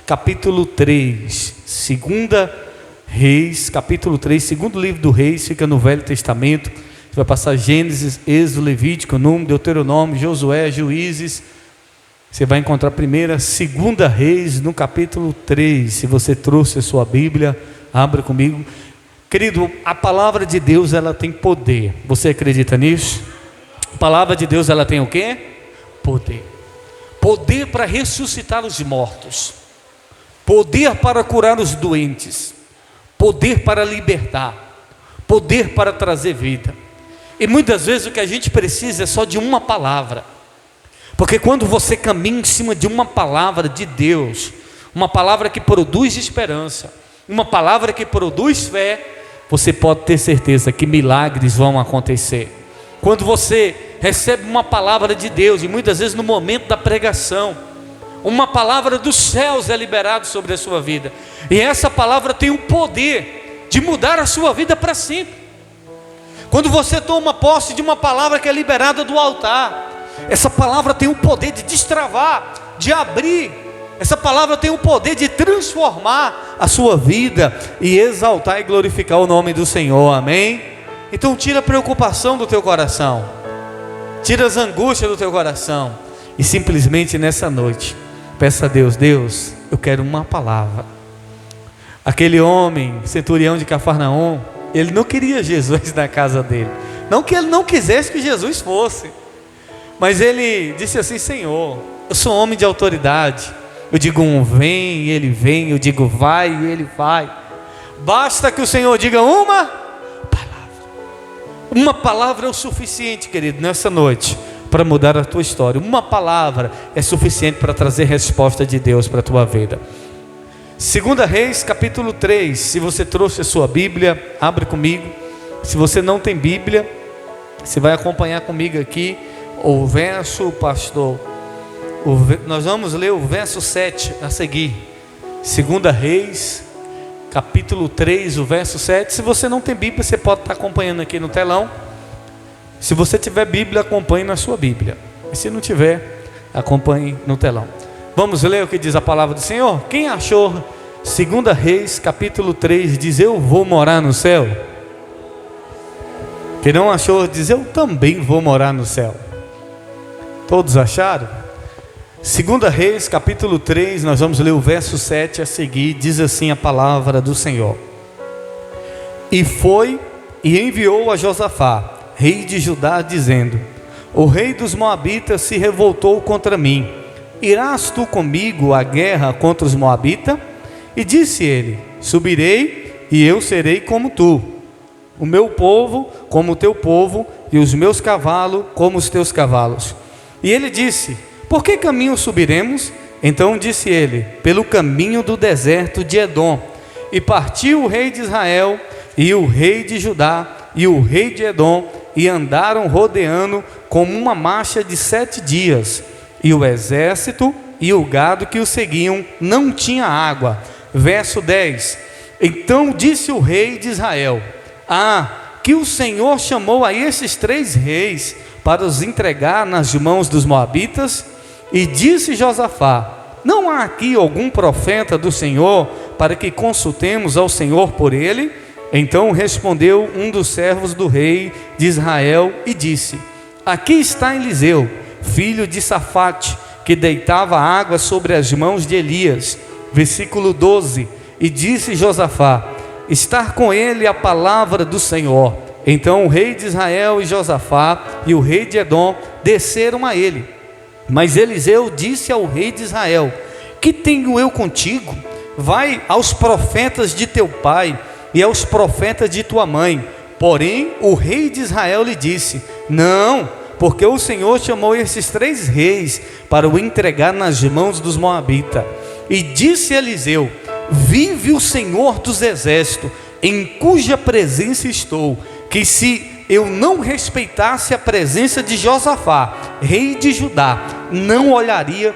capítulo 3, segunda Reis, capítulo 3, segundo livro do Reis, fica no Velho Testamento. Você vai passar Gênesis, Êxodo, Levítico, Número, Deuteronômio, Josué, Juízes. Você vai encontrar primeira, segunda Reis, no capítulo 3. Se você trouxe a sua Bíblia, abra comigo. Querido, a palavra de Deus, ela tem poder. Você acredita nisso? A palavra de Deus, ela tem o quê? Poder. Poder para ressuscitar os mortos. Poder para curar os doentes. Poder para libertar. Poder para trazer vida. E muitas vezes o que a gente precisa é só de uma palavra. Porque quando você caminha em cima de uma palavra de Deus, uma palavra que produz esperança, uma palavra que produz fé, você pode ter certeza que milagres vão acontecer. Quando você recebe uma palavra de Deus, e muitas vezes no momento da pregação, uma palavra dos céus é liberada sobre a sua vida, e essa palavra tem o poder de mudar a sua vida para sempre. Quando você toma posse de uma palavra que é liberada do altar, essa palavra tem o poder de destravar, de abrir. Essa palavra tem o poder de transformar a sua vida e exaltar e glorificar o nome do Senhor, amém? Então tira a preocupação do teu coração, tira as angústias do teu coração, e simplesmente nessa noite, peça a Deus: Deus, eu quero uma palavra. Aquele homem, centurião de Cafarnaum, ele não queria Jesus na casa dele, não que ele não quisesse que Jesus fosse, mas ele disse assim: Senhor, eu sou homem de autoridade, eu digo vem, e ele vem, eu digo vai, e ele vai. Basta que o Senhor diga uma palavra. Uma palavra é o suficiente, querido, nessa noite, para mudar a tua história. Uma palavra é suficiente para trazer resposta de Deus para a tua vida. Segunda Reis, capítulo 3. Se você trouxe a sua Bíblia, abre comigo. Se você não tem Bíblia, você vai acompanhar comigo aqui o verso, pastor. Nós vamos ler o verso 7 a seguir. Segunda Reis, capítulo 3, o verso 7. Se você não tem Bíblia, você pode estar acompanhando aqui no telão. Se você tiver Bíblia, acompanhe na sua Bíblia. E se não tiver, acompanhe no telão. Vamos ler o que diz a palavra do Senhor? Quem achou Segunda Reis, capítulo 3, diz: eu vou morar no céu? Quem não achou, diz: eu também vou morar no céu. Todos acharam? Segunda Reis, capítulo 3, nós vamos ler o verso 7 a seguir. Diz assim a palavra do Senhor: e foi e enviou a Josafá, rei de Judá, dizendo: o rei dos Moabitas se revoltou contra mim, irás tu comigo à guerra contra os Moabitas? E disse ele: subirei, e eu serei como tu, o meu povo como o teu povo, e os meus cavalos como os teus cavalos. E ele disse: por que caminho subiremos? Então disse ele: pelo caminho do deserto de Edom. E partiu o rei de Israel, e o rei de Judá, e o rei de Edom, e andaram rodeando como uma marcha de 7 dias. E o exército e o gado que o seguiam não tinha água. Verso 10. Então disse o rei de Israel: que o Senhor chamou a esses 3 reis para os entregar nas mãos dos moabitas. E disse Josafá: não há aqui algum profeta do Senhor para que consultemos ao Senhor por ele? Então respondeu um dos servos do rei de Israel e disse: aqui está Eliseu, filho de Safate, que deitava água sobre as mãos de Elias. Versículo 12. E disse Josafá: está com ele a palavra do Senhor. Então o rei de Israel e Josafá e o rei de Edom desceram a ele. Mas Eliseu disse ao rei de Israel: que tenho eu contigo? Vai aos profetas de teu pai e aos profetas de tua mãe. Porém o rei de Israel lhe disse: não, porque o Senhor chamou esses 3 reis para o entregar nas mãos dos moabitas. E disse Eliseu: vive o Senhor dos exércitos, em cuja presença estou, que se eu não respeitasse a presença de Josafá, rei de Judá, não olharia,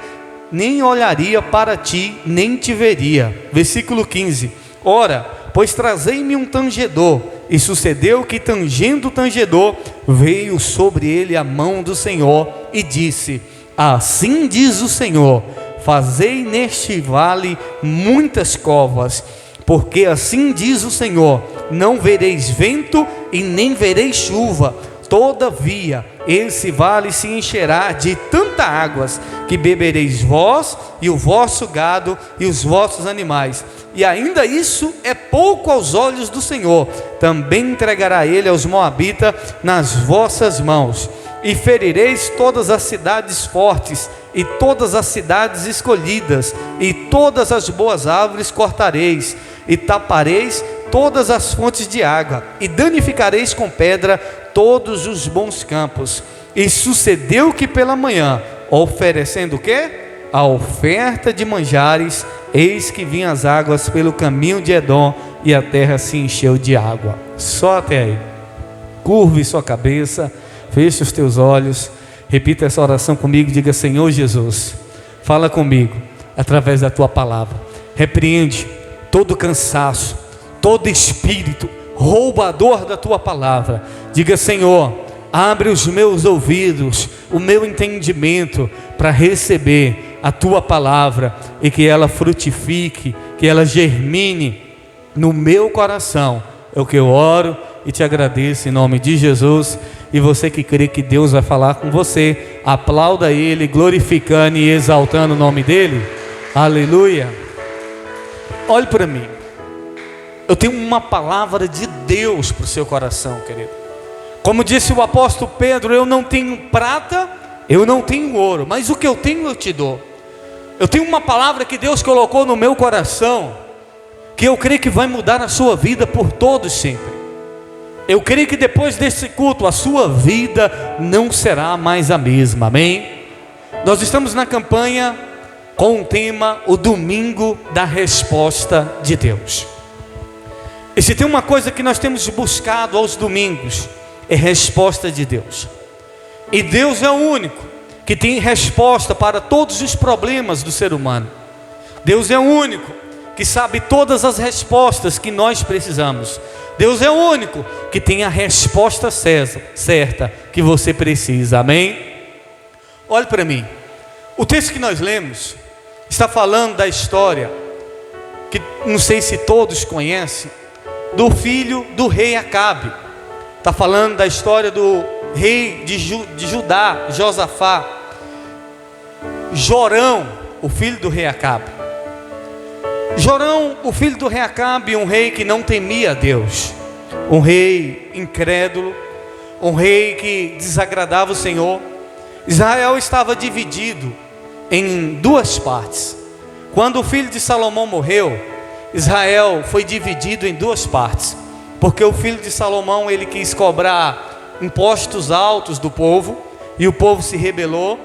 nem olharia para ti, nem te veria. Versículo 15. Ora, pois trazei-me um tangedor. E sucedeu que, tangendo o tangedor, veio sobre ele a mão do Senhor, e disse: assim diz o Senhor: fazei neste vale muitas covas, porque assim diz o Senhor: não vereis vento e nem vereis chuva, todavia esse vale se encherá de tanta águas, que bebereis vós e o vosso gado e os vossos animais. E ainda isso é pouco aos olhos do Senhor. Também entregará ele aos moabitas nas vossas mãos, e ferireis todas as cidades fortes, e todas as cidades escolhidas, e todas as boas árvores cortareis, e tapareis todas as fontes de água, e danificareis com pedra todos os bons campos. E sucedeu que pela manhã, oferecendo o quê? A oferta de manjares, eis que vinham as águas pelo caminho de Edom, e a terra se encheu de água. Só até aí. Curve sua cabeça, feche os teus olhos, repita essa oração comigo, diga: Senhor Jesus, fala comigo através da tua palavra. Repreende todo cansaço, todo espírito roubador da tua palavra. Diga: Senhor, abre os meus ouvidos, o meu entendimento, para receber a tua palavra, e que ela frutifique, que ela germine no meu coração. É o que eu oro e te agradeço em nome de Jesus. E você que crê que Deus vai falar com você, aplauda Ele, glorificando e exaltando o nome dEle. Aleluia. Olhe para mim. Eu tenho uma palavra de Deus para o seu coração, querido. Como disse o apóstolo Pedro: eu não tenho prata, eu não tenho ouro, mas o que eu tenho eu te dou. Eu tenho uma palavra que Deus colocou no meu coração, que eu creio que vai mudar a sua vida por todos sempre. Eu creio que depois desse culto a sua vida não será mais a mesma, amém? Nós estamos na campanha com o tema o domingo da resposta de Deus. E se tem uma coisa que nós temos buscado aos domingos, é resposta de Deus. E Deus é o único que tem resposta para todos os problemas do ser humano. Deus é o único que sabe todas as respostas que nós precisamos. Deus é o único que tem a resposta certa que você precisa, amém? Olhe para mim. O texto que nós lemos está falando da história, que não sei se todos conhecem, do filho do rei Acabe. Está falando da história do rei de Judá, Josafá. Jorão, o filho do rei Acabe. Jorão, o filho do rei Acabe, um rei que não temia a Deus, um rei incrédulo, um rei que desagradava o Senhor. Israel estava dividido em duas partes. Quando o filho de Salomão morreu, Israel foi dividido em duas partes, porque o filho de Salomão, ele quis cobrar impostos altos do povo, e o povo se rebelou.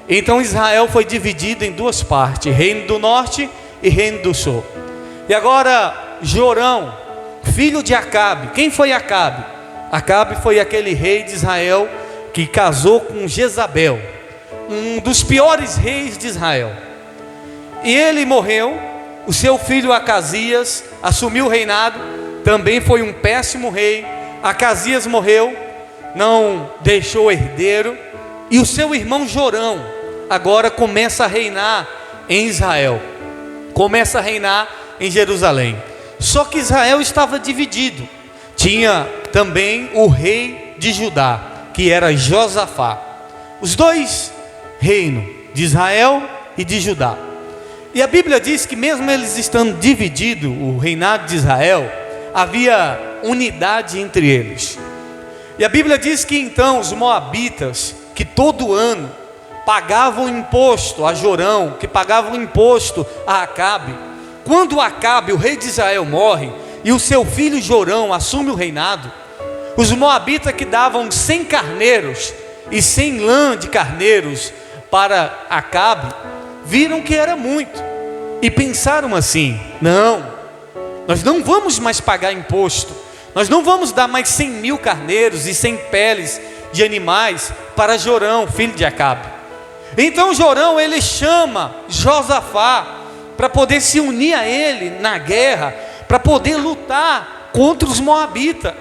Então Israel foi dividido em duas partes, reino do norte e reino do sul. E agora Jorão, filho de Acabe. Quem foi Acabe? Acabe foi aquele rei de Israel que casou com Jezabel, um dos piores reis de Israel. E ele morreu. O seu filho Acasias assumiu o reinado, também foi um péssimo rei. Acasias morreu, não deixou herdeiro, e o seu irmão Jorão agora começa a reinar em Israel, começa a reinar em Jerusalém. Só que Israel estava dividido. Tinha também o rei de Judá, que era Josafá. Os dois reinos, de Israel e de Judá. E a Bíblia diz que mesmo eles estando divididos, o reinado de Israel, havia unidade entre eles. E a Bíblia diz que então os moabitas, que todo ano pagavam imposto a Jorão, que pagavam imposto a Acabe, quando Acabe, o rei de Israel, morre e o seu filho Jorão assume o reinado, os moabitas que davam 100 carneiros e 100 lã de carneiros para Acabe, viram que era muito e pensaram assim: não, nós não vamos mais pagar imposto, nós não vamos dar mais 100 mil carneiros e 100 peles de animais para Jorão, filho de Acabe. Então Jorão, ele chama Josafá para poder se unir a ele na guerra, para poder lutar contra os moabitas.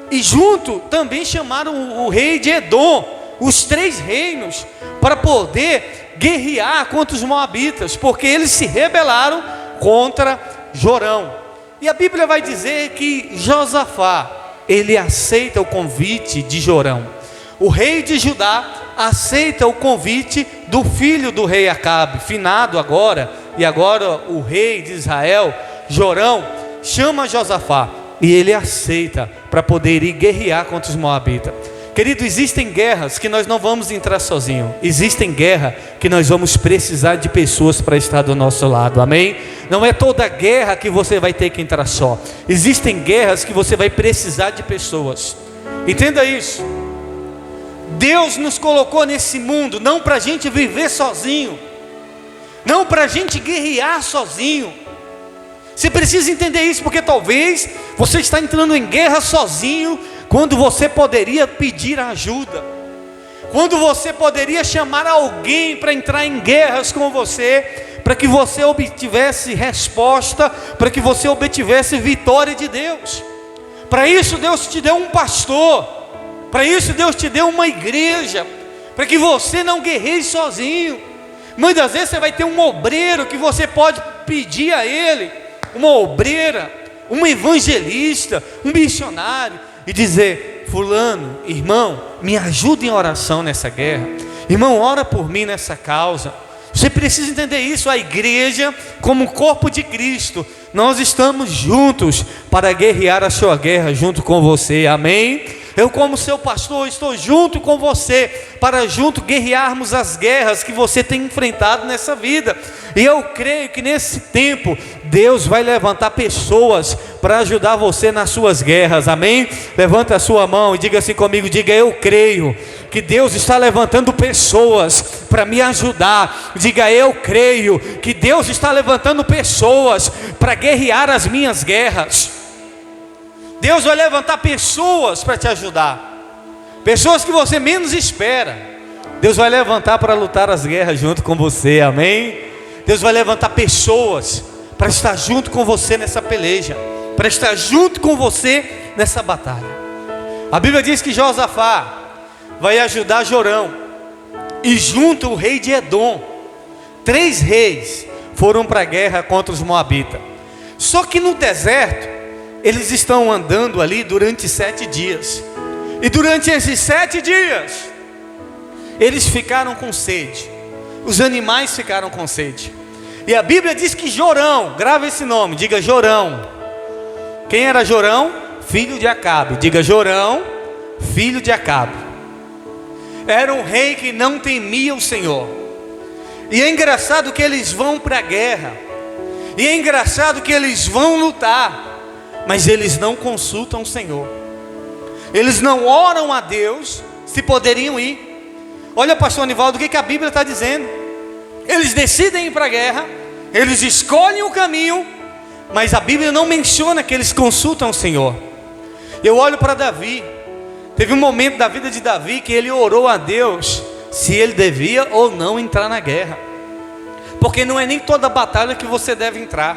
E junto também chamaram o rei de Edom, os 3 reinos, para poder guerrear contra os moabitas, porque eles se rebelaram contra Jorão. E a Bíblia vai dizer que Josafá, ele aceita o convite de Jorão. O rei de Judá aceita o convite do filho do rei Acabe, finado agora, e agora o rei de Israel, Jorão, chama Josafá, e ele aceita para poder ir guerrear contra os moabitas. Querido, existem guerras que nós não vamos entrar sozinho. Existem guerras que nós vamos precisar de pessoas para estar do nosso lado, amém? Não é toda guerra que você vai ter que entrar só. Existem guerras que você vai precisar de pessoas. Entenda isso. Deus nos colocou nesse mundo não para a gente viver sozinho, não para a gente guerrear sozinho. Você precisa entender isso, porque talvez você está entrando em guerra sozinho, quando você poderia pedir ajuda, quando você poderia chamar alguém para entrar em guerras com você, para que você obtivesse resposta, para que você obtivesse vitória de Deus. Para isso Deus te deu um pastor, para isso Deus te deu uma igreja, para que você não guerreie sozinho. Muitas vezes você vai ter um obreiro que você pode pedir a ele, uma obreira, um evangelista, um missionário, e dizer: fulano, irmão, me ajuda em oração nessa guerra, irmão, ora por mim nessa causa. Você precisa entender isso. A igreja, como corpo de Cristo, nós estamos juntos para guerrear a sua guerra junto com você, amém? Eu, como seu pastor, estou junto com você, para junto guerrearmos as guerras que você tem enfrentado nessa vida. E eu creio que nesse tempo, Deus vai levantar pessoas para ajudar você nas suas guerras, amém? Levanta a sua mão e diga assim comigo, diga: eu creio que Deus está levantando pessoas para me ajudar. Diga: eu creio que Deus está levantando pessoas para guerrear as minhas guerras. Deus vai levantar pessoas para te ajudar, pessoas que você menos espera. Deus vai levantar para lutar as guerras junto com você, amém? Deus vai levantar pessoas para estar junto com você nessa peleja, para estar junto com você nessa batalha. A Bíblia diz que Josafá vai ajudar Jorão, e junto o rei de Edom. 3 reis foram para a guerra contra os moabitas. Só que no deserto, eles estão andando ali durante 7 dias. E durante esses 7 dias, eles ficaram com sede. Os animais ficaram com sede. E a Bíblia diz que Jorão, grava esse nome, diga Jorão. Quem era Jorão? Filho de Acabe. Diga Jorão, filho de Acabe. Era um rei que não temia o Senhor. E é engraçado que eles vão para a guerra. E é engraçado que eles vão lutar, mas eles não consultam o Senhor. Eles não oram a Deus se poderiam ir. Olha, pastor Anivaldo, o que a Bíblia está dizendo? Eles decidem ir para a guerra, eles escolhem o caminho, mas a Bíblia não menciona que eles consultam o Senhor. Eu olho para Davi. Teve um momento da vida de Davi que ele orou a Deus se ele devia ou não entrar na guerra. Porque não é nem toda batalha que você deve entrar,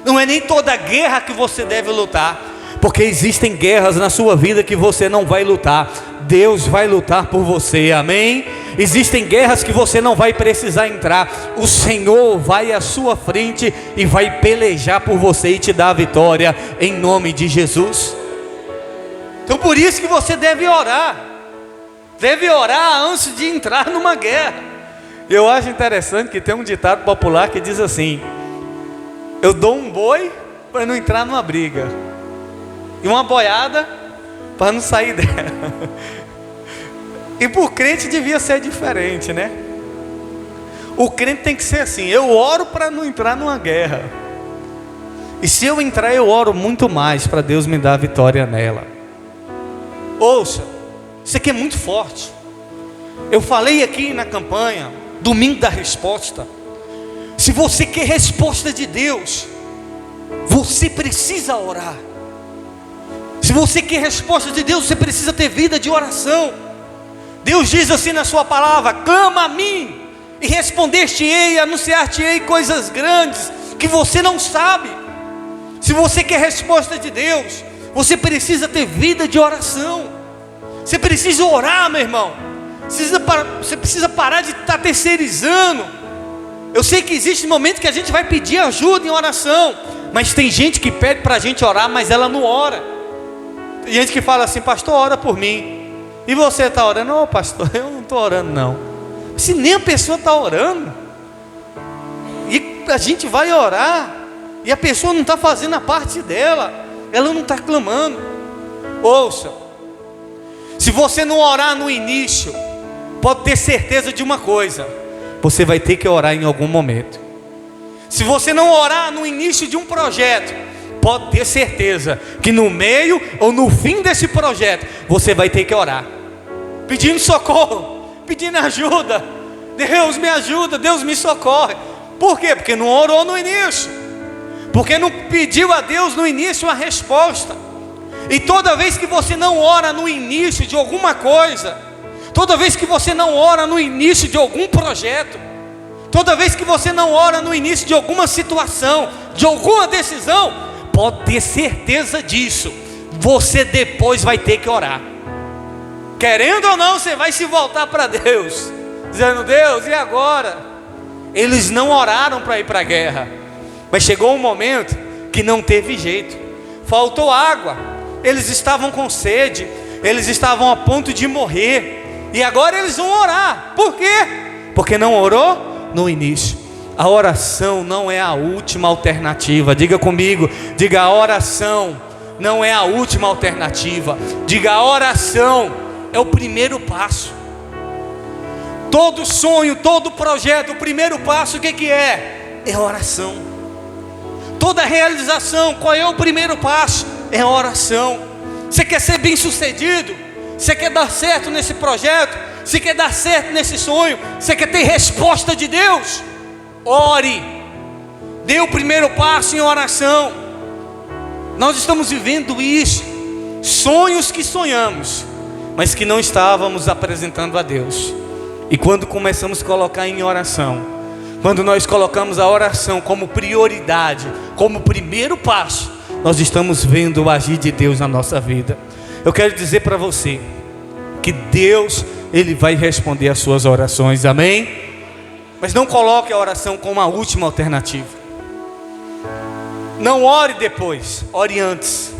não é nem toda guerra que você deve lutar, porque existem guerras na sua vida que você não vai lutar. Deus vai lutar por você, amém? Existem guerras que você não vai precisar entrar. O Senhor vai à sua frente e vai pelejar por você e te dar a vitória, em nome de Jesus. Então por isso que você deve orar. Deve orar antes de entrar numa guerra. Eu acho interessante que tem um ditado popular que diz assim: eu dou um boi para não entrar numa briga, e uma boiada para não sair dela. E por crente devia ser diferente, né? O crente tem que ser assim: eu oro para não entrar numa guerra, e se eu entrar, eu oro muito mais para Deus me dar a vitória nela. Ouça, isso aqui é muito forte. Eu falei aqui na campanha, domingo da resposta. Se você quer resposta de Deus, você precisa orar. Se você quer resposta de Deus, você precisa ter vida de oração. Deus diz assim na sua palavra: clama a mim, e responder-te-ei, anunciar-te-ei coisas grandes que você não sabe. Se você quer resposta de Deus, você precisa ter vida de oração. Você precisa orar, meu irmão. Você precisa parar de estar terceirizando. Eu sei que existe momento que a gente vai pedir ajuda em oração, mas tem gente que pede para a gente orar, mas ela não ora. Tem gente que fala assim: pastor, ora por mim. E você está orando? Não, pastor, eu não estou orando não. Se nem a pessoa está orando, e a gente vai orar, e a pessoa não está fazendo a parte dela, ela não está clamando. Ouça, se você não orar no início, pode ter certeza de uma coisa: você vai ter que orar em algum momento. Se você não orar no início de um projeto, pode ter certeza que no meio ou no fim desse projeto, você vai ter que orar, pedindo socorro, pedindo ajuda. Deus me ajuda, Deus me socorre. Por quê? Porque não orou no início, porque não pediu a Deus no início a resposta. E toda vez que você não ora no início de alguma coisa, toda vez que você não ora no início de algum projeto, toda vez que você não ora no início de alguma situação, de alguma decisão, pode ter certeza disso, você depois vai ter que orar. Querendo ou não, você vai se voltar para Deus, dizendo: Deus, e agora? Eles não oraram para ir para a guerra, mas chegou um momento que não teve jeito, faltou água, eles estavam com sede, eles estavam a ponto de morrer, e agora eles vão orar. Por quê? Porque não orou no início. A oração não é a última alternativa. Diga comigo, diga: a oração não é a última alternativa. Diga: a oração é o primeiro passo. Todo sonho, todo projeto, o primeiro passo, o que é? É oração. Toda realização, qual é o primeiro passo? É a oração. Você quer ser bem sucedido? Você quer dar certo nesse projeto? Você quer dar certo nesse sonho? Você quer ter resposta de Deus? Ore. Dê o primeiro passo em oração. Nós estamos vivendo isso. Sonhos que sonhamos, mas que não estávamos apresentando a Deus. E quando começamos a colocar em oração, quando nós colocamos a oração como prioridade, como primeiro passo, nós estamos vendo o agir de Deus na nossa vida. Eu quero dizer para você que Deus, Ele vai responder as suas orações, amém? Mas não coloque a oração como a última alternativa. Não ore depois, ore antes.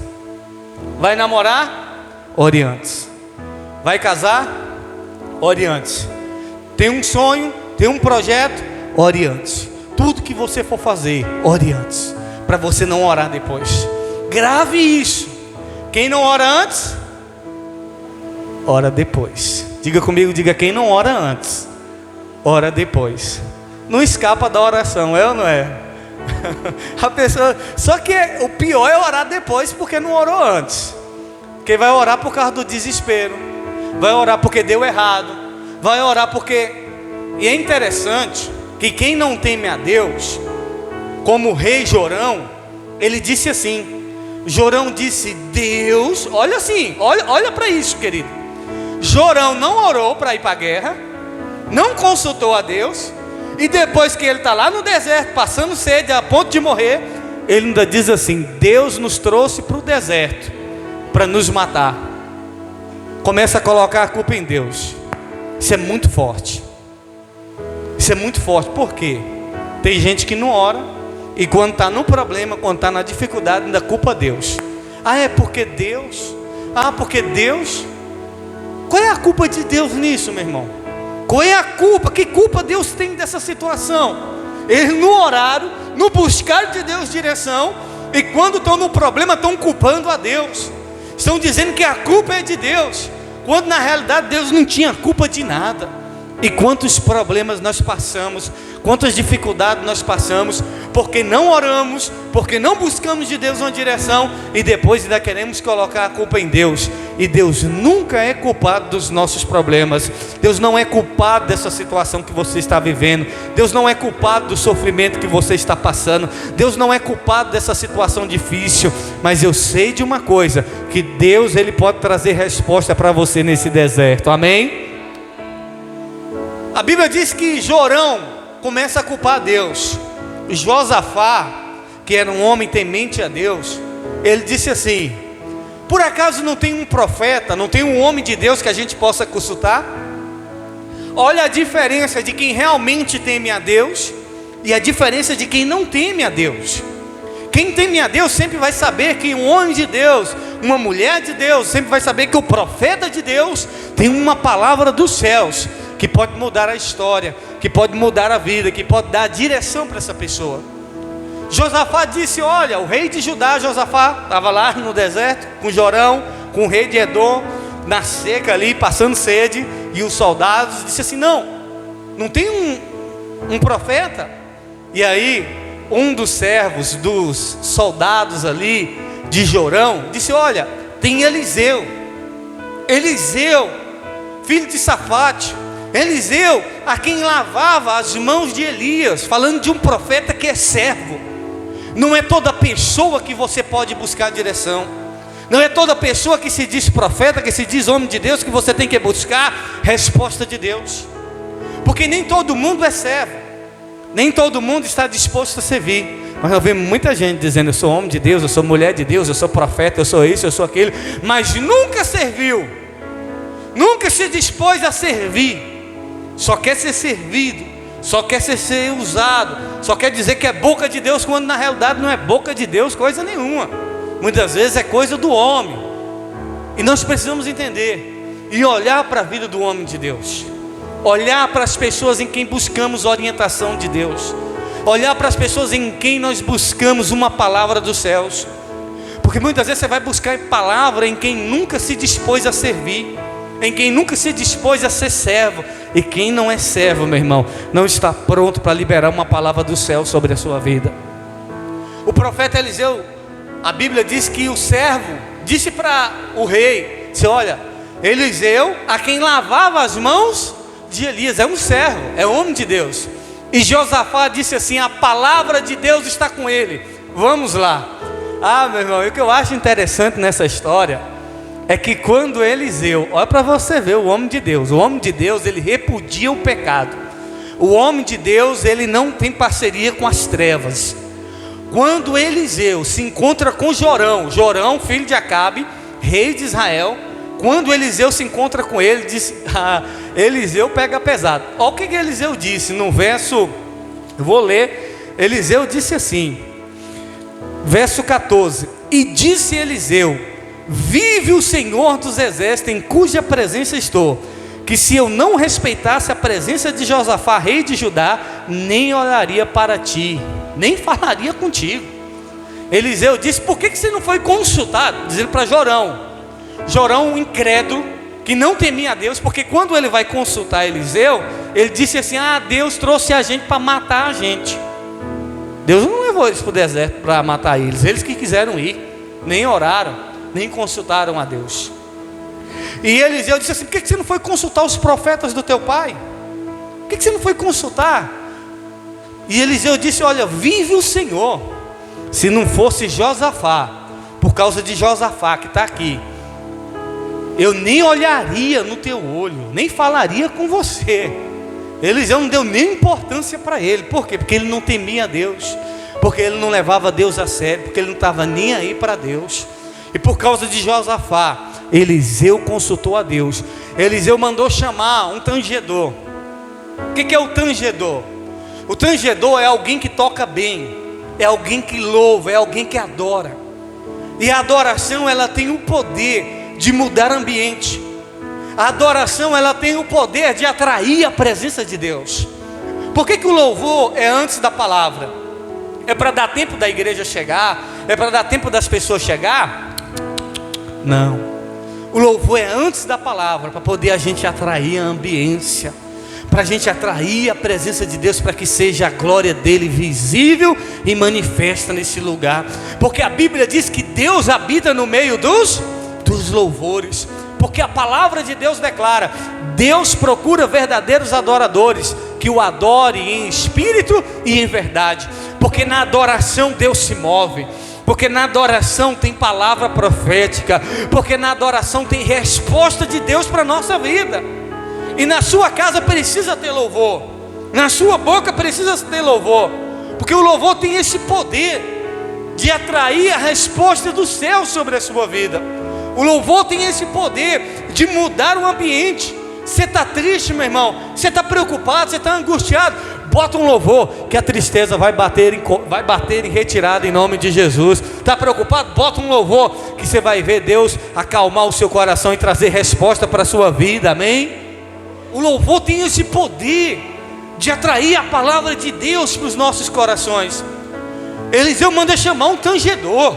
Vai namorar? Ore antes. Vai casar? Ore antes. Tem um sonho, tem um projeto? Ore antes. Tudo que você for fazer, ore antes, para você não orar depois. Grave isso. Quem não ora antes, ora depois. Diga comigo, diga: quem não ora antes, ora depois. Não escapa da oração, é ou não é? A pessoa, só que o pior é orar depois, porque não orou antes. Porque vai orar por causa do desespero, vai orar porque deu errado, vai orar porque... E é interessante que quem não teme a Deus, como o rei Jorão, ele disse assim, Jorão disse: Deus, olha assim, olha para isso, querido. Jorão não orou para ir para a guerra, não consultou a Deus, e depois que ele está lá no deserto, passando sede, a ponto de morrer, ele ainda diz assim: Deus nos trouxe para o deserto para nos matar. Começa a colocar a culpa em Deus. Isso é muito forte. Isso é muito forte. Por quê? Tem gente que não ora, e quando está no problema, quando está na dificuldade, ainda culpa Deus. Ah, é porque Deus? Ah, porque Deus? Qual é a culpa de Deus nisso, meu irmão? Qual é a culpa? Que culpa Deus tem dessa situação? Eles não oraram, não buscaram de Deus direção, e quando estão no problema, estão culpando a Deus. Estão dizendo que a culpa é de Deus, quando na realidade Deus não tinha culpa de nada. E quantos problemas nós passamos, quantas dificuldades nós passamos, porque não oramos, porque não buscamos de Deus uma direção, e depois ainda queremos colocar a culpa em Deus. E Deus nunca é culpado dos nossos problemas. Deus não é culpado dessa situação que você está vivendo. Deus não é culpado do sofrimento que você está passando. Deus não é culpado dessa situação difícil. Mas eu sei de uma coisa, que Deus, Ele pode trazer resposta para você nesse deserto, amém? A Bíblia diz que Jorão começa a culpar a Deus. Josafá, que era um homem temente a Deus, ele disse assim: por acaso não tem um profeta, não tem um homem de Deus que a gente possa consultar? Olha a diferença de quem realmente teme a Deus e a diferença de quem não teme a Deus. Quem teme a Deus sempre vai saber que um homem de Deus, uma mulher de Deus, sempre vai saber que o profeta de Deus tem uma palavra dos céus que pode mudar a história, que pode mudar a vida, que pode dar direção para essa pessoa. Josafá disse: olha, o rei de Judá, Josafá, estava lá no deserto com Jorão, com o rei de Edom, na seca ali, passando sede, e os soldados disse assim: não tem um profeta? E aí um dos servos dos soldados ali de Jorão disse: olha, tem Eliseu, filho de Safate, Eliseu, a quem lavava as mãos de Elias, falando de um profeta que é servo. Não é toda pessoa que você pode buscar direção, não é toda pessoa que se diz profeta, que se diz homem de Deus, que você tem que buscar resposta de Deus, porque nem todo mundo é servo, nem todo mundo está disposto a servir. Mas nós vemos muita gente dizendo: eu sou homem de Deus, eu sou mulher de Deus, eu sou profeta, eu sou isso, eu sou aquilo, mas nunca serviu, nunca se dispôs a servir, só quer ser servido, só quer ser usado, só quer dizer que é boca de Deus, quando na realidade não é boca de Deus coisa nenhuma. Muitas vezes é coisa do homem. E nós precisamos entender e olhar para a vida do homem de Deus, olhar para as pessoas em quem buscamos orientação de Deus, olhar para as pessoas em quem nós buscamos uma palavra dos céus. Porque muitas vezes você vai buscar palavra em quem nunca se dispôs a servir, em quem nunca se dispôs a ser servo. E quem não é servo, meu irmão, não está pronto para liberar uma palavra do céu sobre a sua vida. O profeta Eliseu, a Bíblia diz que o servo disse para o rei, disse: olha, Eliseu, a quem lavava as mãos de Elias, é um servo, é homem de Deus. E Josafá disse assim: a palavra de Deus está com ele, vamos lá. Meu irmão, e o que eu acho interessante nessa história é que quando Eliseu, olha para você ver, o homem de Deus, ele repudia o pecado. O homem de Deus, ele não tem parceria com as trevas. Quando Eliseu se encontra com Jorão, filho de Acabe, rei de Israel, quando Eliseu se encontra com ele, diz: Eliseu pega pesado. Olha o que Eliseu disse no verso, eu vou ler. Eliseu disse assim, verso 14: e disse Eliseu: vive o Senhor dos exércitos, em cuja presença estou, que se eu não respeitasse a presença de Josafá, rei de Judá, nem olharia para ti, nem falaria contigo. Eliseu disse: por que você não foi consultado? Dizendo para Jorão, um incrédulo, que não temia a Deus, porque quando ele vai consultar Eliseu, ele disse assim: Deus trouxe a gente para matar a gente. Deus não levou eles para o deserto para matar eles que quiseram ir, nem oraram, nem consultaram a Deus. E Eliseu disse assim: por que você não foi consultar os profetas do teu pai? Por que você não foi consultar? E Eliseu disse: olha, vive o Senhor, se não fosse Josafá, por causa de Josafá que está aqui, eu nem olharia no teu olho, nem falaria com você. Eliseu não deu nem importância para ele. Por quê? Porque ele não temia a Deus, porque ele não levava Deus a sério, porque ele não estava nem aí para Deus. E por causa de Josafá, Eliseu consultou a Deus. Eliseu mandou chamar um tangedor. O que é o tangedor? O tangedor é alguém que toca bem, é alguém que louva, é alguém que adora. E a adoração, ela tem o poder de mudar ambiente. A adoração, ela tem o poder de atrair a presença de Deus. Por que o louvor é antes da palavra? É para dar tempo da igreja chegar? É para dar tempo das pessoas chegar? Não. O louvor é antes da palavra, para poder a gente atrair a ambiência, para a gente atrair a presença de Deus, para que seja a glória dele visível e manifesta nesse lugar. Porque a Bíblia diz que Deus habita no meio dos louvores. Porque a palavra de Deus declara: Deus procura verdadeiros adoradores, que o adore em espírito e em verdade. Porque na adoração Deus se move, porque na adoração tem palavra profética, porque na adoração tem resposta de Deus para a nossa vida. E na sua casa precisa ter louvor, na sua boca precisa ter louvor, porque o louvor tem esse poder de atrair a resposta do céu sobre a sua vida. O louvor tem esse poder de mudar o ambiente. Você está triste, meu irmão? Você está preocupado? Você está angustiado? Bota um louvor, que a tristeza vai bater em retirada em nome de Jesus. Está preocupado? Bota um louvor, que você vai ver Deus acalmar o seu coração e trazer resposta para a sua vida, amém? O louvor tem esse poder de atrair a palavra de Deus para os nossos corações. Eliseu manda chamar um tangedor,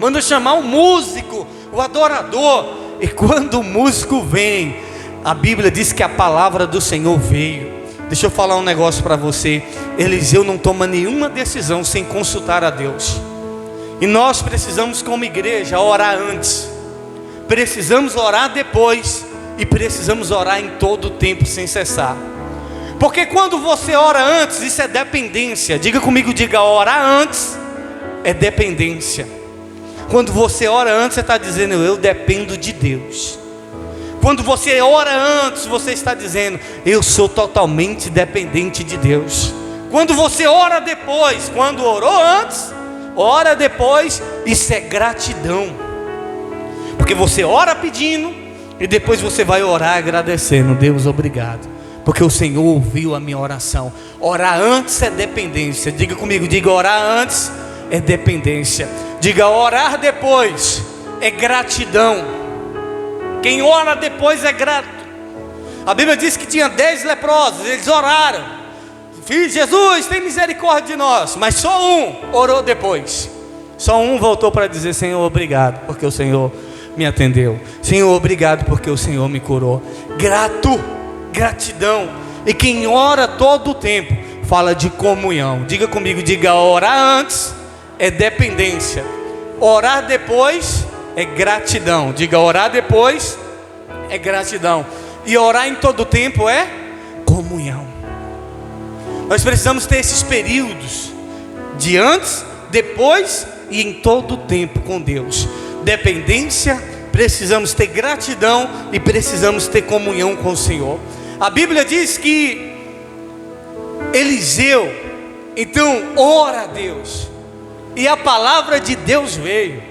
manda chamar um músico, o adorador. E quando o músico vem, a Bíblia diz que a palavra do Senhor veio. Deixa eu falar um negócio para você. Eliseu não toma nenhuma decisão sem consultar a Deus. E nós precisamos, como igreja, orar antes, precisamos orar depois, e precisamos orar em todo o tempo sem cessar. Porque quando você ora antes, isso é dependência. Diga comigo, diga: orar antes é dependência. Quando você ora antes, você está dizendo: eu dependo de Deus. Quando você ora antes, você está dizendo: eu sou totalmente dependente de Deus. Quando você ora depois, quando orou antes, ora depois, isso é gratidão. Porque você ora pedindo, e depois você vai orar agradecendo: Deus, obrigado, porque o Senhor ouviu a minha oração. Orar antes é dependência. Diga comigo, diga: orar antes é dependência. Diga: orar depois é gratidão. Quem ora depois é grato. A Bíblia diz que tinha 10 leprosos, eles oraram: Filho Jesus, tem misericórdia de nós. Mas só um orou depois. Só um voltou para dizer: Senhor, obrigado, porque o Senhor me atendeu. Senhor, obrigado, porque o Senhor me curou. Gratidão. E quem ora todo o tempo fala de comunhão. Diga comigo, diga: orar antes é dependência, orar depois é gratidão. Diga: orar depois é gratidão. E orar em todo o tempo é comunhão. Nós precisamos ter esses períodos de antes, depois e em todo o tempo com Deus. Dependência, precisamos ter gratidão e precisamos ter comunhão com o Senhor. A Bíblia diz que Eliseu então ora a Deus, e a palavra de Deus veio.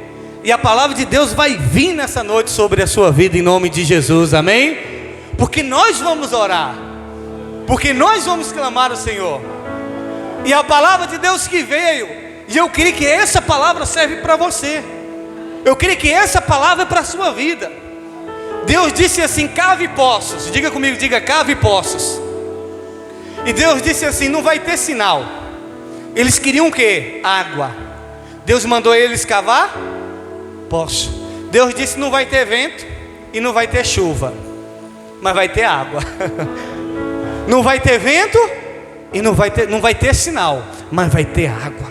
E a palavra de Deus vai vir nessa noite sobre a sua vida em nome de Jesus, amém? Porque nós vamos orar, porque nós vamos clamar ao Senhor. E a palavra de Deus que veio, e eu creio que essa palavra serve para você. Eu creio que essa palavra é para a sua vida. Deus disse assim: cave poços. Diga comigo, diga: cave poços. E Deus disse assim: não vai ter sinal. Eles queriam o quê? Água. Deus mandou eles cavar poço. Deus disse: não vai ter vento e não vai ter chuva, mas vai ter água. Não vai ter vento e não vai ter sinal, mas vai ter água.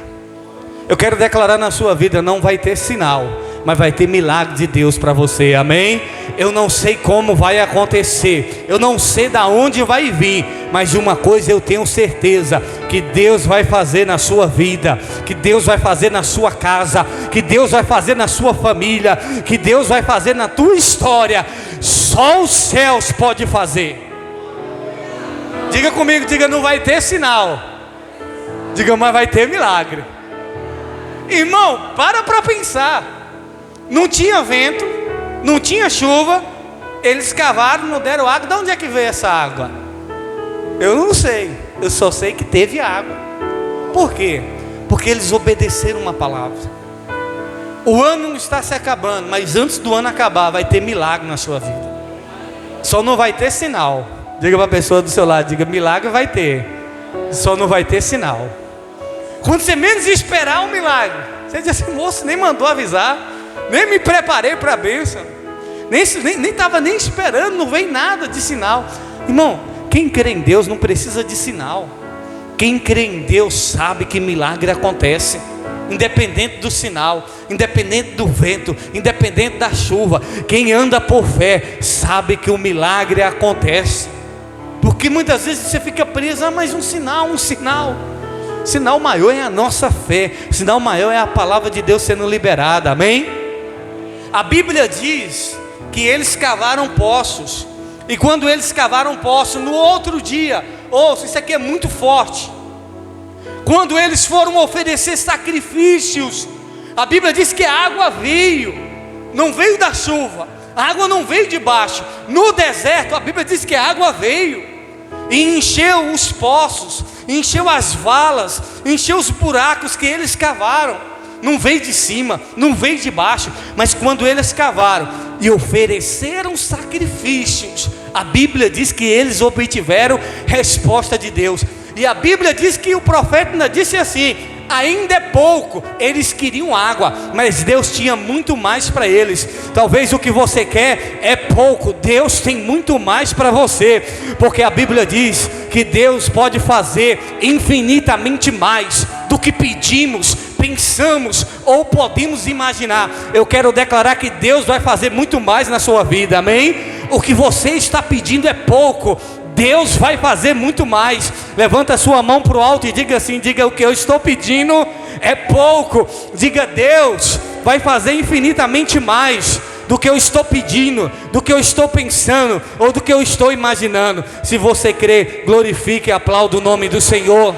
Eu quero declarar na sua vida: não vai ter sinal, mas vai ter milagre de Deus para você, amém? Eu não sei como vai acontecer, eu não sei da onde vai vir, mas de uma coisa eu tenho certeza: que Deus vai fazer na sua vida, que Deus vai fazer na sua casa, que Deus vai fazer na sua família, que Deus vai fazer na tua história. Só os céus podem fazer. Diga comigo, diga: não vai ter sinal. Diga: mas vai ter milagre. Irmão, para pensar. Não tinha vento, não tinha chuva, eles cavaram, não deram água. De onde é que veio essa água? Eu não sei, eu só sei que teve água. Por quê? Porque eles obedeceram uma palavra. O ano não está se acabando, mas antes do ano acabar vai ter milagre na sua vida. Só não vai ter sinal. Diga para a pessoa do seu lado, diga: milagre vai ter, só não vai ter sinal. Quando você menos esperar um milagre, você diz assim: moço, nem mandou avisar, nem me preparei para a bênção, nem estava nem esperando, não veio nada de sinal. Irmão, quem crê em Deus não precisa de sinal. Quem crê em Deus sabe que milagre acontece, independente do sinal, independente do vento, independente da chuva. Quem anda por fé sabe que o milagre acontece. Porque muitas vezes você fica preso: mas um sinal. O sinal maior é a nossa fé, o sinal maior é a palavra de Deus sendo liberada, amém? A Bíblia diz que eles cavaram poços, e quando eles cavaram poços, no outro dia, ouça, isso aqui é muito forte, quando eles foram oferecer sacrifícios, a Bíblia diz que a água veio, não veio da chuva, A água não veio de baixo. No deserto, a Bíblia diz que a água veio e encheu os poços, encheu as valas, encheu os buracos que eles cavaram. Não veio de cima, não veio de baixo, mas quando eles cavaram e ofereceram sacrifícios, a Bíblia diz que eles obtiveram resposta de Deus. E a Bíblia diz que o profeta ainda disse assim: ainda é pouco. Eles queriam água, mas Deus tinha muito mais para eles. Talvez o que você quer é pouco, Deus tem muito mais para você, porque a Bíblia diz que Deus pode fazer infinitamente mais do que pedimos, pensamos ou podemos imaginar. Eu quero declarar que Deus vai fazer muito mais na sua vida, amém? O que você está pedindo é pouco, Deus vai fazer muito mais. Levanta a sua mão para o alto e diga assim: diga, o que eu estou pedindo é pouco. Diga, Deus vai fazer infinitamente mais do que eu estou pedindo, do que eu estou pensando ou do que eu estou imaginando. Se você crê, glorifique e aplaude o nome do Senhor.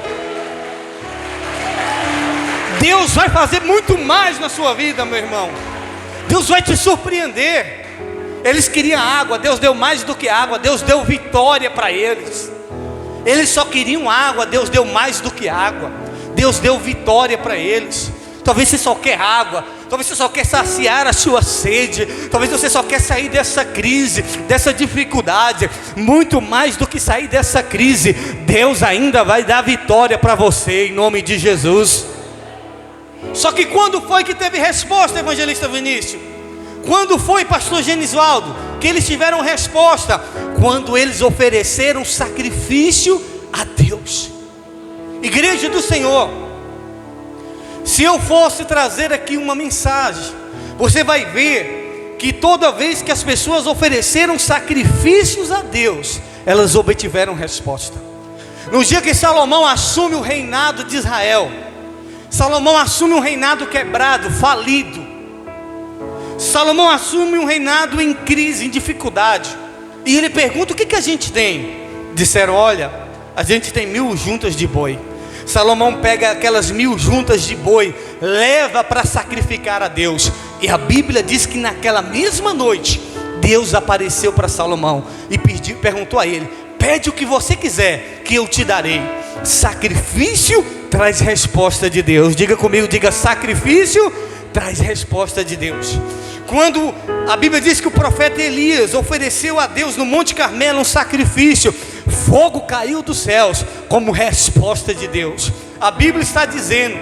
Deus vai fazer muito mais na sua vida, meu irmão. Deus vai te surpreender. Eles queriam água, Deus deu mais do que água, Deus deu vitória para eles. Eles só queriam água, Deus deu mais do que água, Deus deu vitória para eles. Talvez você só quer água, talvez você só quer saciar a sua sede, talvez você só quer sair dessa crise, dessa dificuldade. Muito mais do que sair dessa crise, Deus ainda vai dar vitória para você, em nome de Jesus. Só que quando foi que teve resposta, evangelista Vinícius? Quando foi, pastor Genisvaldo, que eles tiveram resposta? Quando eles ofereceram sacrifício a Deus. Igreja do Senhor, se eu fosse trazer aqui uma mensagem, você vai ver que toda vez que as pessoas ofereceram sacrifícios a Deus, elas obtiveram resposta. No dia que Salomão assume o reinado de Israel, Salomão assume um reinado quebrado, falido. Salomão assume um reinado em crise, em dificuldade. E ele pergunta: o que a gente tem? Disseram: olha, a gente tem 1000 juntas de boi. Salomão pega aquelas 1000 juntas de boi, leva para sacrificar a Deus. E a Bíblia diz que naquela mesma noite, Deus apareceu para Salomão e perguntou a ele: pede o que você quiser, que eu te darei. Sacrifício traz resposta de Deus. Diga comigo, diga: sacrifício traz resposta de Deus. Quando a Bíblia diz que o profeta Elias ofereceu a Deus no Monte Carmelo um sacrifício, fogo caiu dos céus como resposta de Deus. A Bíblia está dizendo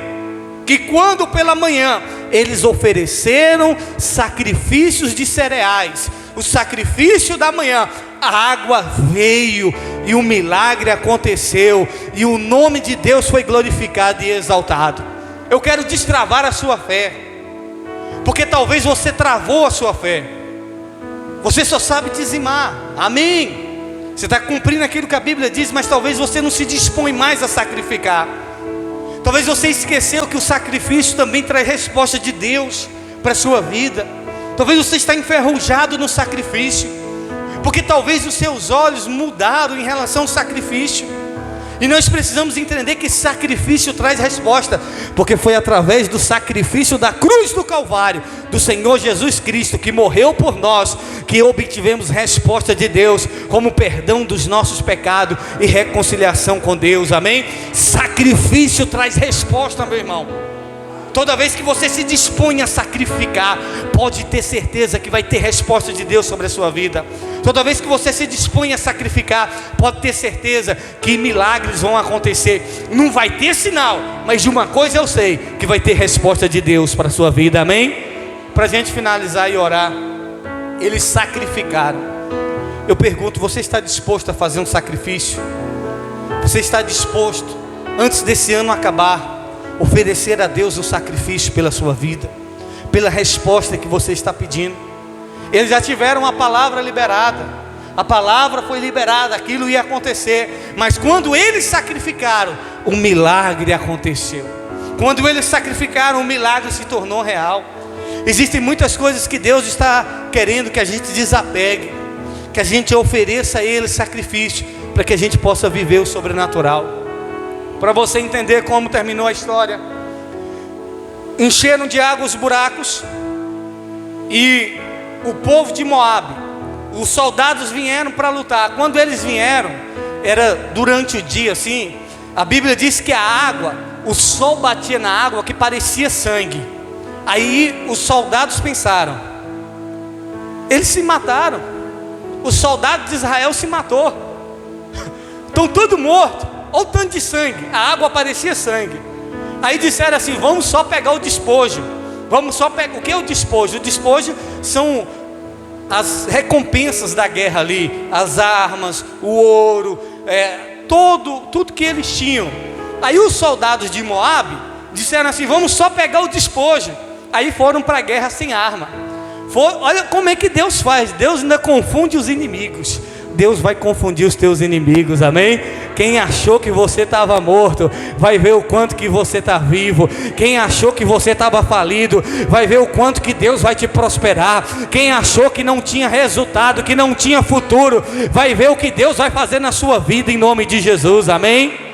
que quando pela manhã eles ofereceram sacrifícios de cereais, o sacrifício da manhã, a água veio e o milagre aconteceu e o nome de Deus foi glorificado e exaltado. Eu quero destravar a sua fé, porque talvez você travou a sua fé. Você só sabe dizimar, amém? Você está cumprindo aquilo que a Bíblia diz, mas talvez você não se dispõe mais a sacrificar. Talvez você esqueceu que o sacrifício também traz resposta de Deus para a sua vida. Talvez você está enferrujado no sacrifício, porque talvez os seus olhos mudaram em relação ao sacrifício. E nós precisamos entender que sacrifício traz resposta, porque foi através do sacrifício da cruz do Calvário, do Senhor Jesus Cristo, que morreu por nós, que obtivemos resposta de Deus, como perdão dos nossos pecados e reconciliação com Deus, amém? Sacrifício traz resposta, meu irmão. Toda vez que você se dispõe a sacrificar, pode ter certeza que vai ter resposta de Deus sobre a sua vida. Toda vez que você se dispõe a sacrificar, pode ter certeza que milagres vão acontecer. Não vai ter sinal, mas de uma coisa eu sei, que vai ter resposta de Deus para a sua vida, amém? Para a gente finalizar e orar, eles sacrificaram. Eu pergunto, você está disposto a fazer um sacrifício? Você está disposto, antes desse ano acabar, oferecer a Deus o sacrifício pela sua vida, pela resposta que você está pedindo? Eles já tiveram a palavra liberada, a palavra foi liberada, aquilo ia acontecer, mas quando eles sacrificaram, o milagre aconteceu. Quando eles sacrificaram, o milagre se tornou real. Existem muitas coisas que Deus está querendo que a gente desapegue, que a gente ofereça a Ele sacrifício, para que a gente possa viver o sobrenatural. Para você entender como terminou a história, encheram de água os buracos, e o povo de Moabe, os soldados vieram para lutar. Quando eles vieram, era durante o dia assim, a Bíblia diz que a água, o sol batia na água que parecia sangue. Aí os soldados pensaram, eles se mataram, os soldados de Israel se matou, estão todos mortos, olha o tanto de sangue, a água parecia sangue. Aí disseram assim, vamos só pegar o despojo, vamos só pegar, o que é o despojo? O despojo são as recompensas da guerra ali, as armas, o ouro, tudo que eles tinham. Aí os soldados de Moabe disseram assim, vamos só pegar o despojo. Aí foram para a guerra sem arma. Olha como é que Deus faz, Deus ainda confunde os inimigos. Deus vai confundir os teus inimigos, amém? Quem achou que você estava morto, vai ver o quanto que você está vivo. Quem achou que você estava falido, vai ver o quanto que Deus vai te prosperar. Quem achou que não tinha resultado, que não tinha futuro, vai ver o que Deus vai fazer na sua vida em nome de Jesus, amém?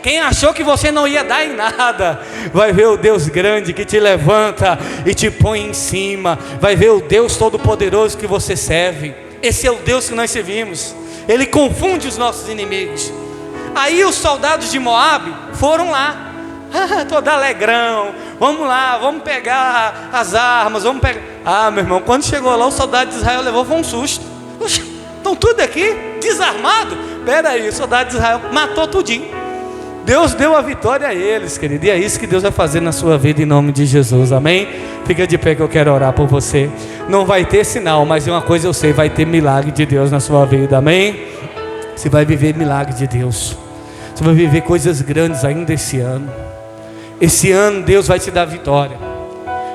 Quem achou que você não ia dar em nada, vai ver o Deus grande que te levanta e te põe em cima. Vai ver o Deus todo-poderoso que você serve. Esse é o Deus que nós servimos. Ele confunde os nossos inimigos. Aí os soldados de Moabe foram lá, todo alegrão, vamos lá, vamos pegar as armas, vamos pegar. Meu irmão, quando chegou lá, o soldado de Israel levou um susto. Estão tudo aqui, desarmado? Espera aí, o soldado de Israel matou tudinho. Deus deu a vitória a eles, querido, e é isso que Deus vai fazer na sua vida em nome de Jesus, amém? Fica de pé que eu quero orar por você. Não vai ter sinal, mas uma coisa eu sei, vai ter milagre de Deus na sua vida, amém? Você vai viver milagre de Deus, você vai viver coisas grandes ainda esse ano. Esse ano Deus vai te dar vitória.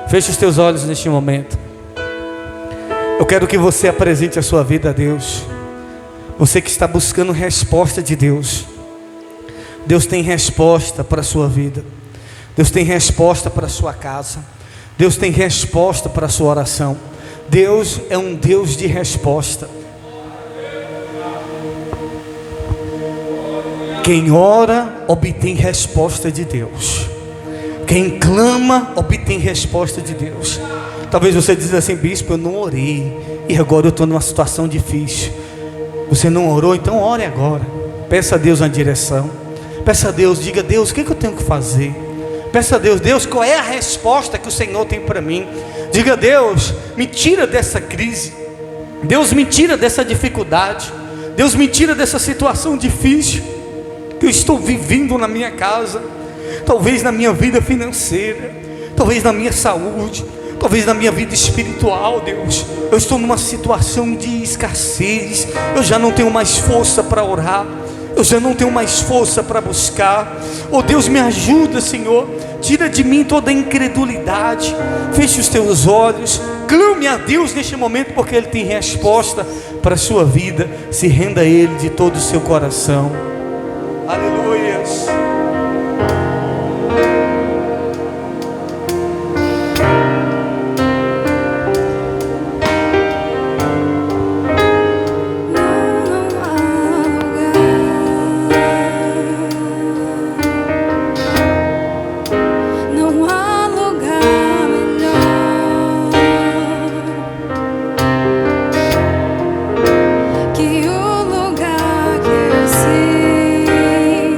Feche os teus olhos neste momento. Eu quero que você apresente a sua vida a Deus. Você que está buscando resposta de Deus, Deus tem resposta para a sua vida. Deus tem resposta para a sua casa. Deus tem resposta para a sua oração. Deus é um Deus de resposta. Quem ora, obtém resposta de Deus. Quem clama, obtém resposta de Deus. Talvez você diga assim, bispo, eu não orei e agora eu estou numa situação difícil. Você não orou? Então ore agora. Peça a Deus uma direção. Peça a Deus, diga, Deus, o que eu tenho que fazer? Peça a Deus, Deus, qual é a resposta que o Senhor tem para mim? Diga, Deus, me tira dessa crise. Deus, me tira dessa dificuldade. Deus, me tira dessa situação difícil que eu estou vivendo na minha casa. Talvez na minha vida financeira, talvez na minha saúde, talvez na minha vida espiritual. Deus, eu estou numa situação de escassez. Eu já não tenho mais força para orar. Eu já não tenho mais força para buscar. Oh Deus, me ajuda, Senhor. Tira de mim toda a incredulidade. Feche os teus olhos. Clame a Deus neste momento, porque Ele tem resposta para a sua vida. Se renda a Ele de todo o seu coração. Aleluias. Que o lugar que eu sei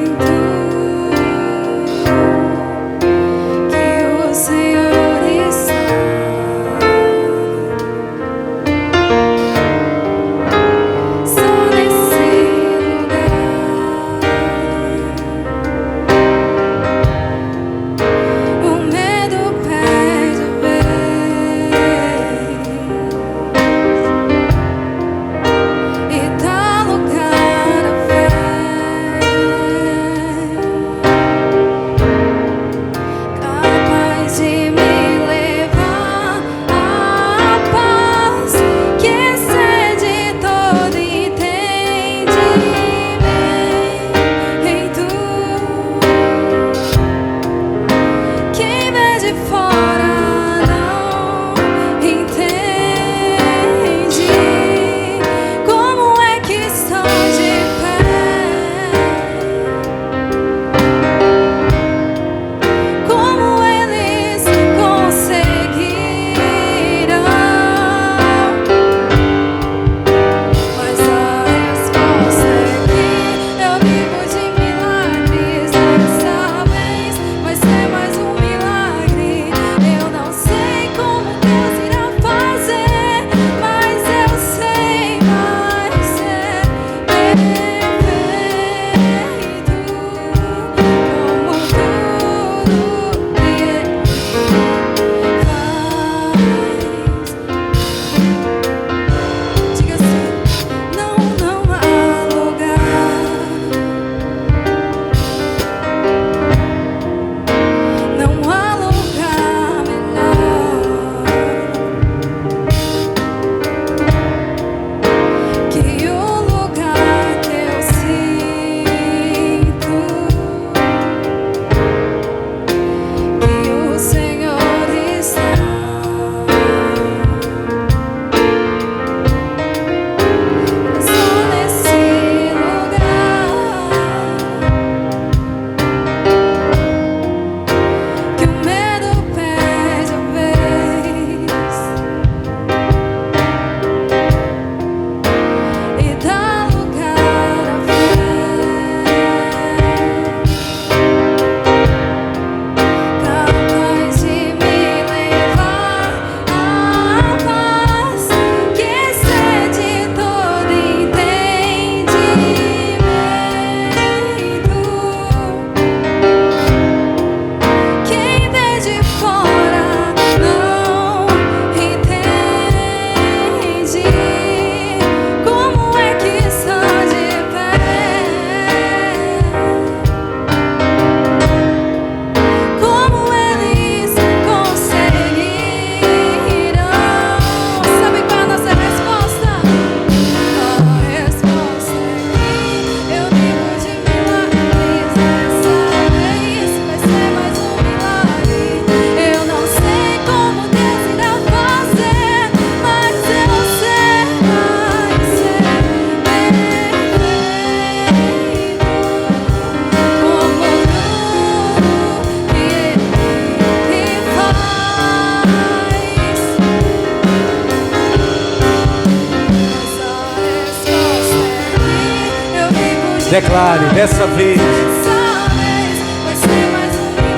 Declare dessa vez.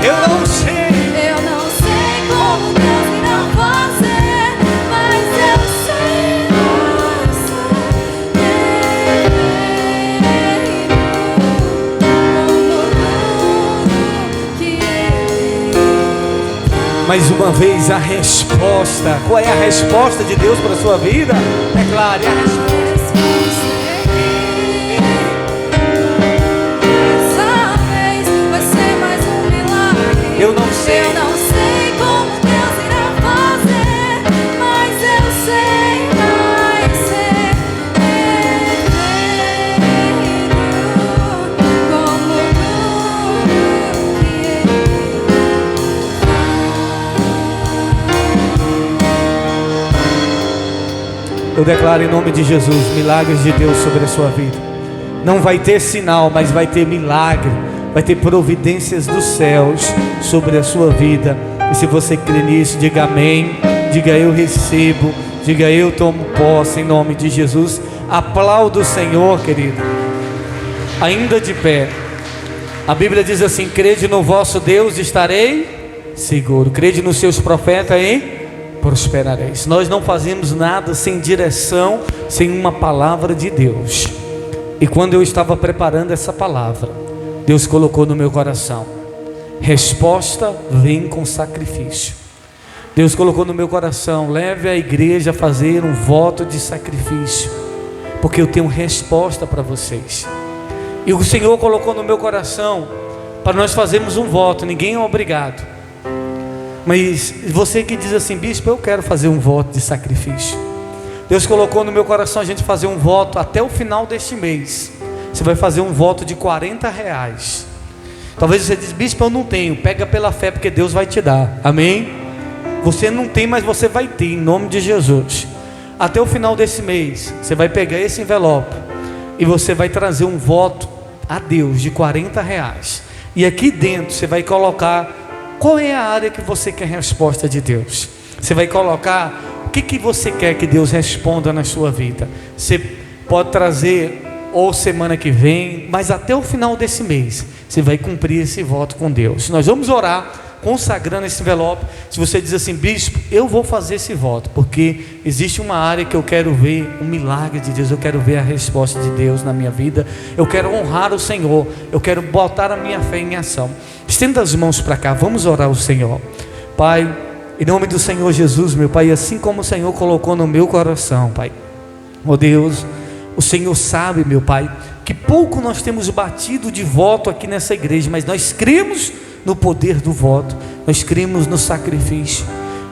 Eu não sei como Deus irá fazer, mas eu sei mais uma vez a resposta. Qual é a resposta de Deus para a sua vida? Declare a resposta. Eu não sei como Deus irá fazer, mas eu sei, vai ser perfeito, como tudo que Ele faz. Eu declaro em nome de Jesus milagres de Deus sobre a sua vida. Não vai ter sinal, mas vai ter milagre. Vai ter providências dos céus sobre a sua vida. E se você crê nisso, diga amém. Diga eu recebo. Diga eu tomo posse em nome de Jesus. Aplauda o Senhor, querido. Ainda de pé. A Bíblia diz assim: crede no vosso Deus, estarei seguro. Crede nos seus profetas e prosperareis. Nós não fazemos nada sem direção, sem uma palavra de Deus. E quando eu estava preparando essa palavra, Deus colocou no meu coração: resposta vem com sacrifício. Deus colocou no meu coração: leve a igreja a fazer um voto de sacrifício, porque eu tenho resposta para vocês. E o Senhor colocou no meu coração para nós fazermos um voto. Ninguém é obrigado, mas você que diz assim: bispo, eu quero fazer um voto de sacrifício. Deus colocou no meu coração a gente fazer um voto até o final deste mês. Você vai fazer um voto de R$40. Talvez você diz: bispo, eu não tenho. Pega pela fé, porque Deus vai te dar. Amém? Você não tem, mas você vai ter, em nome de Jesus. Até o final desse mês, você vai pegar esse envelope e você vai trazer um voto a Deus de R$40. E aqui dentro você vai colocar qual é a área que você quer resposta de Deus. Você vai colocar o que você quer que Deus responda na sua vida. Você pode trazer ou semana que vem, mas até o final desse mês você vai cumprir esse voto com Deus. Nós vamos orar consagrando esse envelope. Se você diz assim: bispo, eu vou fazer esse voto, porque existe uma área que eu quero ver um milagre de Deus, eu quero ver a resposta de Deus na minha vida, eu quero honrar o Senhor, eu quero botar a minha fé em ação. Estenda as mãos para cá, vamos orar ao Senhor. Pai, em nome do Senhor Jesus, meu Pai, assim como o Senhor colocou no meu coração, Pai, ó Deus, o Senhor sabe, meu Pai, que pouco nós temos batido de voto aqui nessa igreja, mas nós cremos no poder do voto, nós cremos no sacrifício.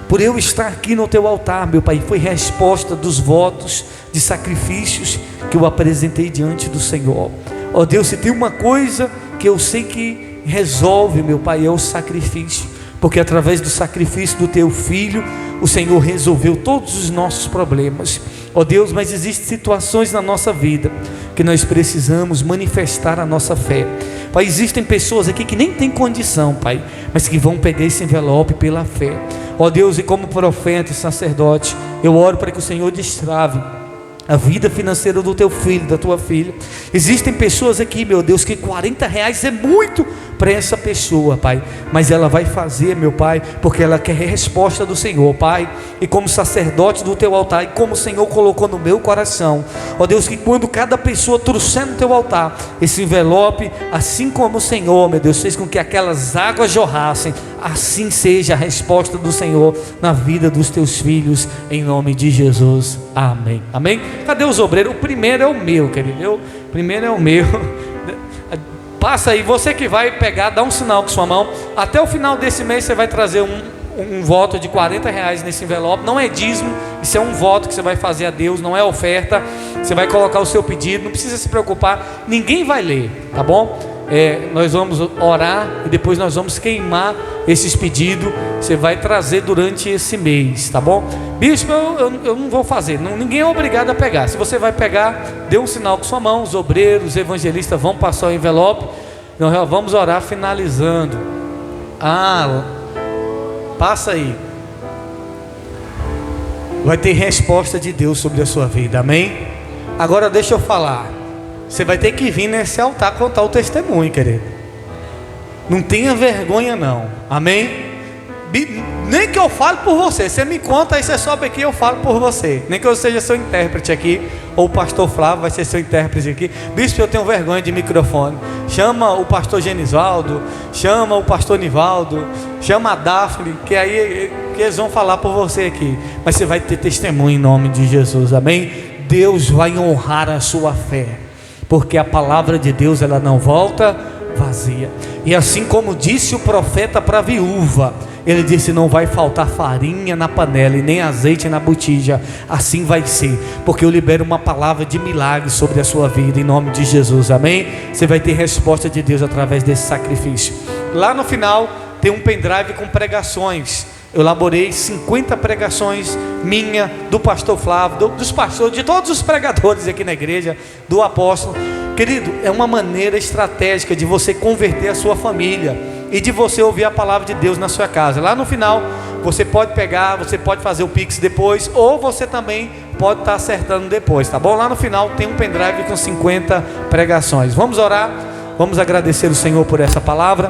Por eu estar aqui no teu altar, meu Pai, foi resposta dos votos de sacrifícios que eu apresentei diante do Senhor. Ó Deus, se tem uma coisa que eu sei que resolve, meu Pai, é o sacrifício, porque através do sacrifício do teu filho, o Senhor resolveu todos os nossos problemas. Ó Deus, mas existem situações na nossa vida que nós precisamos manifestar a nossa fé. Pai, existem pessoas aqui que nem têm condição, Pai, mas que vão pegar esse envelope pela fé. Ó Deus, e como profeta e sacerdote, eu oro para que o Senhor destrave a vida financeira do teu filho, da tua filha. Existem pessoas aqui, meu Deus, que R$40 é muito para essa pessoa, Pai, mas ela vai fazer, meu Pai, porque ela quer resposta do Senhor, Pai. E como sacerdote do teu altar, e como o Senhor colocou no meu coração, ó Deus, que quando cada pessoa trouxer no teu altar esse envelope, assim como o Senhor, meu Deus, fez com que aquelas águas jorrassem, assim seja a resposta do Senhor na vida dos teus filhos, em nome de Jesus, amém. Amém? Cadê os obreiros? O primeiro é o meu, querido. O primeiro é o meu. Passa aí, você que vai pegar, dá um sinal com sua mão. Até o final desse mês você vai trazer um voto de R$40 nesse envelope. Não é dízimo, isso é um voto que você vai fazer a Deus, não é oferta. Você vai colocar o seu pedido, não precisa se preocupar, ninguém vai ler, tá bom? Nós vamos orar e depois nós vamos queimar esses pedidos. Você vai trazer durante esse mês, tá bom? Bispo, eu não vou fazer, ninguém é obrigado a pegar. Se você vai pegar, dê um sinal com sua mão. Os obreiros, os evangelistas vão passar o envelope. Nós vamos orar finalizando. Passa aí. Vai ter resposta de Deus sobre a sua vida, amém? Agora deixa eu falar. Você vai ter que vir nesse altar contar o testemunho, querido. Não tenha vergonha não, amém? Nem que eu fale por você, você me conta, aí você sobe aqui e eu falo por você. Nem que eu seja seu intérprete aqui, ou o pastor Flávio vai ser seu intérprete aqui. Bispo, eu tenho vergonha de microfone. Chama o pastor Genisvaldo, chama o pastor Nivaldo, chama a Daphne, que aí que eles vão falar por você aqui. Mas você vai ter testemunho em nome de Jesus, amém? Deus vai honrar a sua fé, porque a palavra de Deus, ela não volta vazia. E assim como disse o profeta para a viúva, ele disse: não vai faltar farinha na panela e nem azeite na botija. Assim vai ser, porque eu libero uma palavra de milagre sobre a sua vida em nome de Jesus, amém? Você vai ter resposta de Deus através desse sacrifício. Lá no final tem um pendrive com pregações. Eu elaborei 50 pregações minha, do pastor Flávio, dos pastores, de todos os pregadores aqui na igreja, do apóstolo. Querido, é uma maneira estratégica de você converter a sua família e de você ouvir a palavra de Deus na sua casa. Lá no final você pode pegar, você pode fazer o Pix depois, ou você também pode estar acertando depois, tá bom? Lá no final tem um pendrive com 50 pregações. Vamos orar, vamos agradecer o Senhor por essa palavra.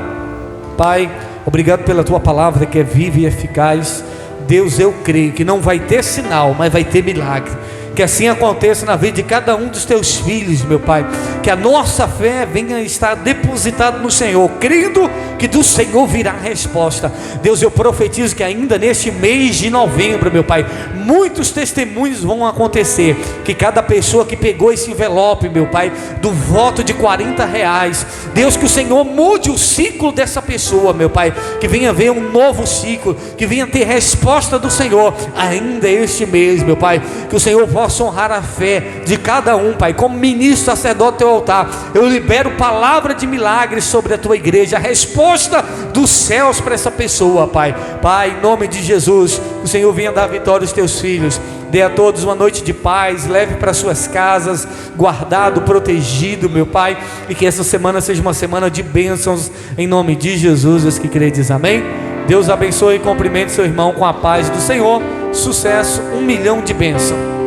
Pai, obrigado pela tua palavra que é viva e eficaz. Deus, eu creio que não vai ter sinal, mas vai ter milagre. Que assim aconteça na vida de cada um dos teus filhos, meu Pai. Que a nossa fé venha estar depositada no Senhor, crendo que do Senhor virá a resposta. Deus, eu profetizo que ainda neste mês de novembro, meu Pai, muitos testemunhos vão acontecer. Que cada pessoa que pegou esse envelope, meu Pai, do voto de R$40, Deus, que o Senhor mude o ciclo dessa pessoa, meu Pai. Que venha ver um novo ciclo, que venha ter resposta do Senhor ainda este mês, meu Pai. Que o Senhor possa honrar a fé de cada um, Pai. Como ministro, sacerdote do teu altar, eu libero palavra de milagres sobre a tua igreja, a resposta dos céus para essa pessoa, Pai. Pai, em nome de Jesus, que o Senhor venha dar vitória aos teus filhos. Dê a todos uma noite de paz, leve para suas casas, guardado, protegido, meu Pai, e que essa semana seja uma semana de bênçãos, em nome de Jesus, os que credes, amém? Deus abençoe e cumprimente seu irmão com a paz do Senhor. Sucesso, 1 milhão de bênçãos.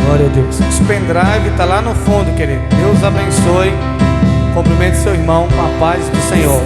Glória a Deus. Os pendrive está lá no fundo, querido. Deus abençoe. Cumprimente seu irmão com a paz do Senhor.